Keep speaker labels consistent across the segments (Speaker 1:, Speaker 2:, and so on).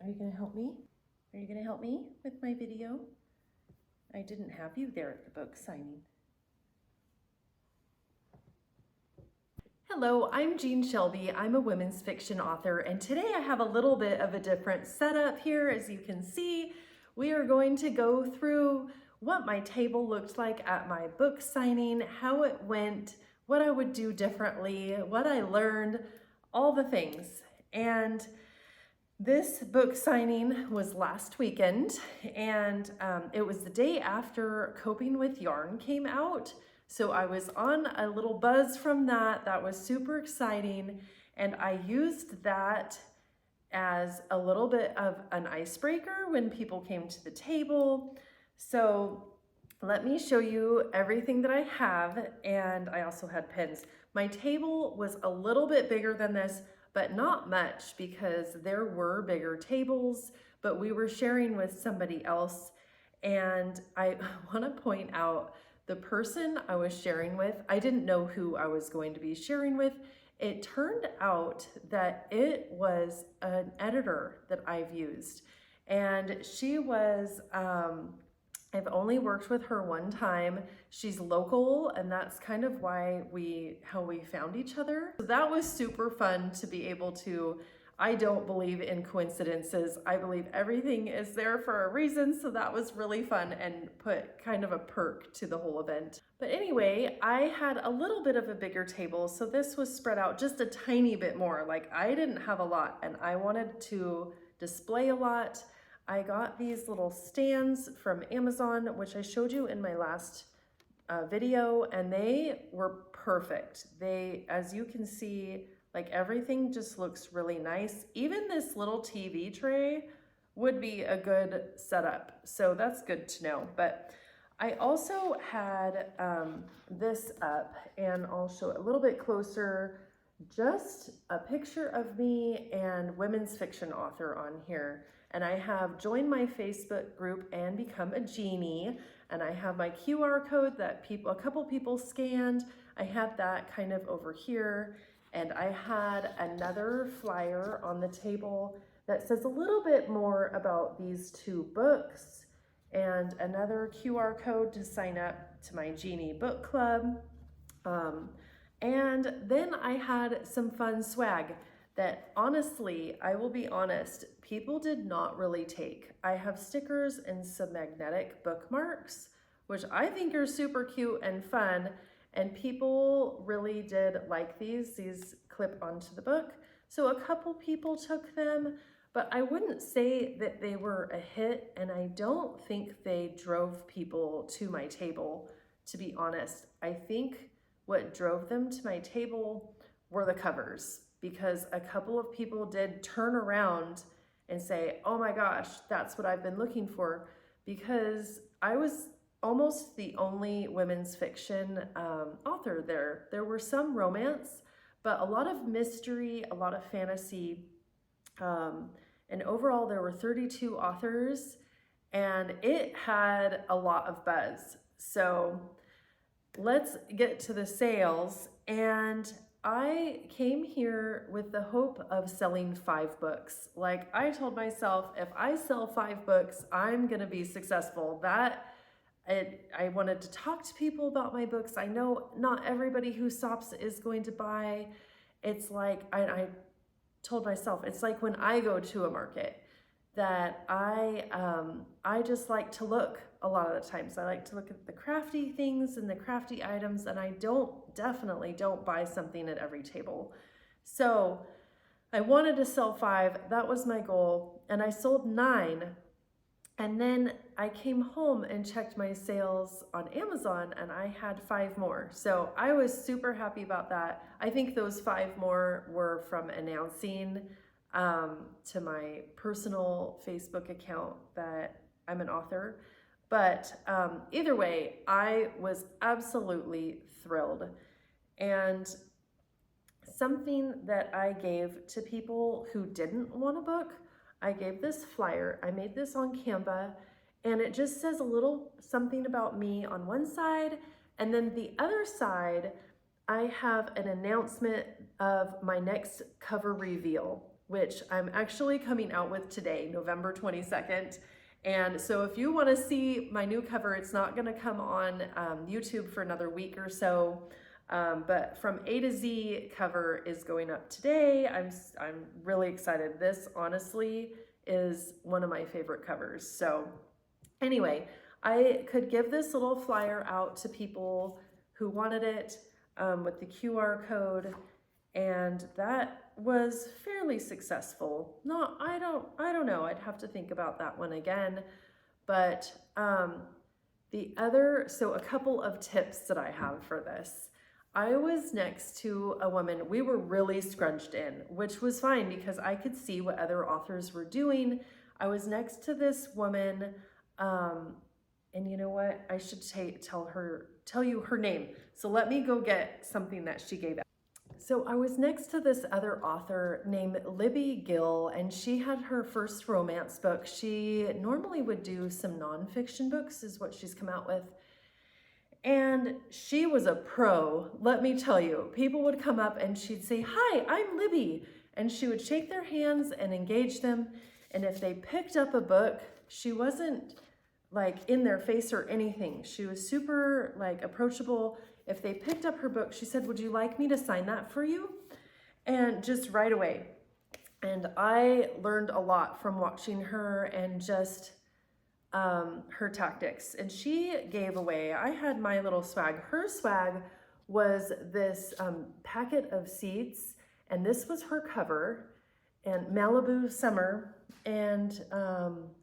Speaker 1: Are you gonna help me? Are you gonna help me with my video? I didn't have you there at the book signing. Hello, I'm Jean Shelby. I'm a women's fiction author, and today I have a little bit of a different setup here. As you can see, we are going to go through what my table looked like at my book signing, how it went, what I would do differently, what I learned, all the things. And this book signing was last weekend, and it was the day after Coping with Yarn came out. So I was on a little buzz from that. That was super exciting. And I used that as a little bit of an icebreaker when people came to the table. So let me show you everything that I have. And I also had pens. My table was a little bit bigger than this, but not much because there were bigger tables, but we were sharing with somebody else. And I want to point out the person I was sharing with, I didn't know who I was going to be sharing with. It turned out that it was an editor that I've used. And she was, I've only worked with her one time. She's local, and that's kind of why how we found each other. So that was super fun to be able to, I don't believe in coincidences. I believe everything is there for a reason. So that was really fun and put kind of a perk to the whole event. But anyway, I had a little bit of a bigger table. So this was spread out just a tiny bit more. Like I didn't have a lot and I wanted to display a lot. I got these little stands from Amazon, which I showed you in my last video, and they were perfect. They, as you can see, like everything just looks really nice. Even this little TV tray would be a good setup. So that's good to know. But I also had this up, and I'll show it a little bit closer. Just a picture of me and women's fiction author on here. And I have joined my Facebook group and become a Jeanie. And I have my QR code that a couple people scanned. I had that kind of over here. And I had another flyer on the table that says a little bit more about these two books, and another QR code to sign up to my Jeanie book club. And then I had some fun swag that, honestly, I will be honest, people did not really take. I have stickers and some magnetic bookmarks, which I think are super cute and fun. And people really did like these clip onto the book. So a couple people took them, but I wouldn't say that they were a hit. And I don't think they drove people to my table, to be honest. I think what drove them to my table were the covers, because a couple of people did turn around and say, oh my gosh, that's what I've been looking for, because I was almost the only women's fiction author there. There were some romance, but a lot of mystery, a lot of fantasy. And overall, there were 32 authors, and it had a lot of buzz. So let's get to the sales. And I came here with the hope of selling 5 books. Like I told myself, if I sell 5 books, I'm gonna be successful. I wanted to talk to people about my books. I know not everybody who stops is going to buy. It's like, I told myself, it's like when I go to a market that I just like to look a lot of the times. I like to look at the crafty things and the crafty items, and I definitely don't buy something at every table. So I wanted to sell 5, that was my goal, and I sold 9. And then I came home and checked my sales on Amazon, and I had 5 more. So I was super happy about that. I think those 5 more were from announcing to my personal Facebook account that I'm an author. But either way, I was absolutely thrilled. And something that I gave to people who didn't want a book, I gave this flyer. I made this on Canva, and it just says a little something about me on one side, and then the other side, I have an announcement of my next cover reveal. which I'm actually coming out with today, November 22nd. And so if you want to see my new cover, it's not going to come on YouTube for another week or so. But From A to Z cover is going up today. I'm really excited. This honestly is one of my favorite covers. So anyway, I could give this little flyer out to people who wanted it with the QR code, and that was fairly successful. No, I don't know. I'd have to think about that one again. But so a couple of tips that I have for this. I was next to a woman. We were really scrunched in, which was fine because I could see what other authors were doing. I was next to this woman, and you know what? I should tell you her name. So let me go get something that she gave out. So I was next to this other author named Libby Gill, and she had her first romance book. She normally would do some nonfiction books, is what she's come out with. And she was a pro, let me tell you. People would come up and she'd say, "Hi, I'm Libby." And she would shake their hands and engage them. And if they picked up a book, she wasn't like in their face or anything. She was super like approachable. If they picked up her book, she said, "Would you like me to sign that for you?" And just right away. And I learned a lot from watching her and just her tactics. And she gave away, I had my little swag. Her swag was this packet of seeds, and this was her cover, and Malibu Summer, and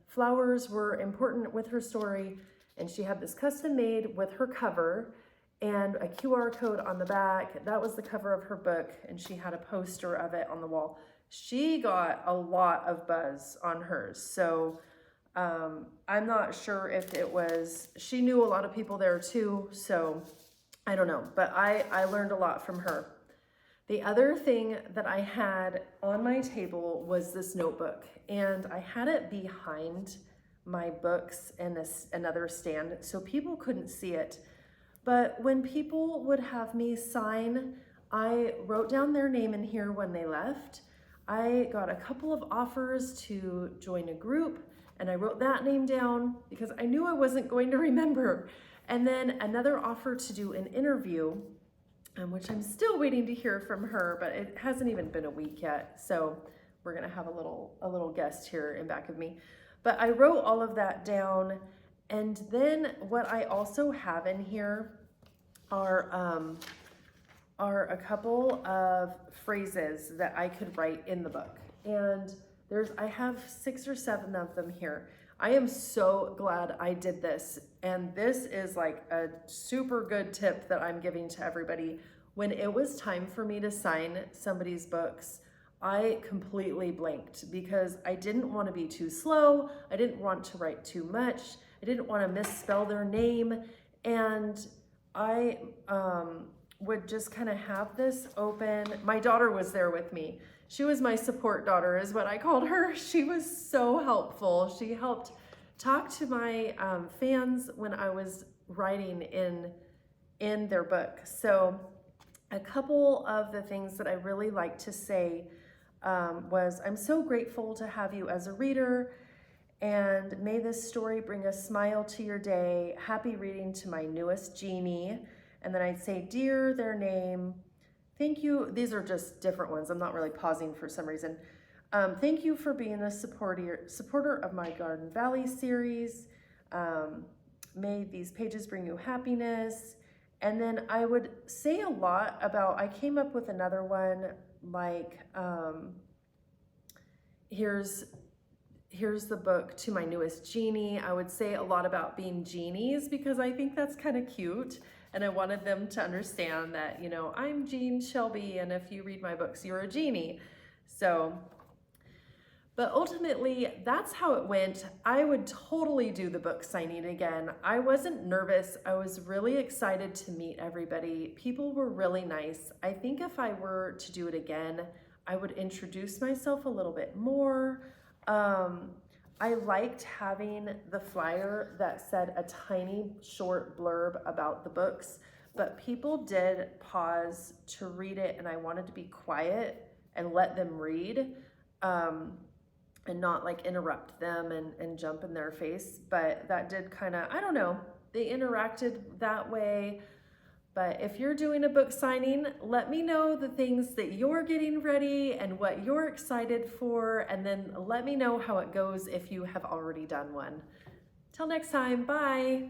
Speaker 1: flowers were important with her story. And she had this custom made with her cover and a QR code on the back. That was the cover of her book, and she had a poster of it on the wall. She got a lot of buzz on hers. So I'm not sure if it was, she knew a lot of people there too, so I don't know, but I learned a lot from her. The other thing that I had on my table was this notebook, and I had it behind my books and another stand, so people couldn't see it. But when people would have me sign, I wrote down their name in here when they left. I got a couple of offers to join a group, and I wrote that name down because I knew I wasn't going to remember. And then another offer to do an interview, which I'm still waiting to hear from her, but it hasn't even been a week yet. So we're gonna have a little guest here in back of me. But I wrote all of that down. And then what I also have in here are a couple of phrases that I could write in the book. And I have 6 or 7 of them here. I am so glad I did this. And this is like a super good tip that I'm giving to everybody. When it was time for me to sign somebody's books, I completely blanked because I didn't want to be too slow. I didn't want to write too much. I didn't want to misspell their name. And I would just kind of have this open. My daughter was there with me. She was my support daughter, is what I called her. She was so helpful. She helped talk to my fans when I was writing in their book. So a couple of the things that I really like to say was, "I'm so grateful to have you as a reader, and may this story bring a smile to your day. Happy reading to my newest Jeanie." And then I'd say, "Dear," their name, "thank you." These are just different ones. I'm not really pausing for some reason. "Thank you for being a supporter of my Garden Valley series. May these pages bring you happiness." And then I would say a lot about, I came up with another one like, here's the book to my newest Jeanie. I would say a lot about being Jeanies because I think that's kind of cute. And I wanted them to understand that, you know, I'm Jean Shelby, and if you read my books, you're a Jeanie. So, but ultimately, that's how it went. I would totally do the book signing again. I wasn't nervous. I was really excited to meet everybody. People were really nice. I think if I were to do it again, I would introduce myself a little bit more. I liked having the flyer that said a tiny short blurb about the books, but people did pause to read it, and I wanted to be quiet and let them read. and not like interrupt them and jump in their face. But that did kind of, I don't know, they interacted that way. But if you're doing a book signing, let me know the things that you're getting ready and what you're excited for, and then let me know how it goes if you have already done one. Till next time, bye.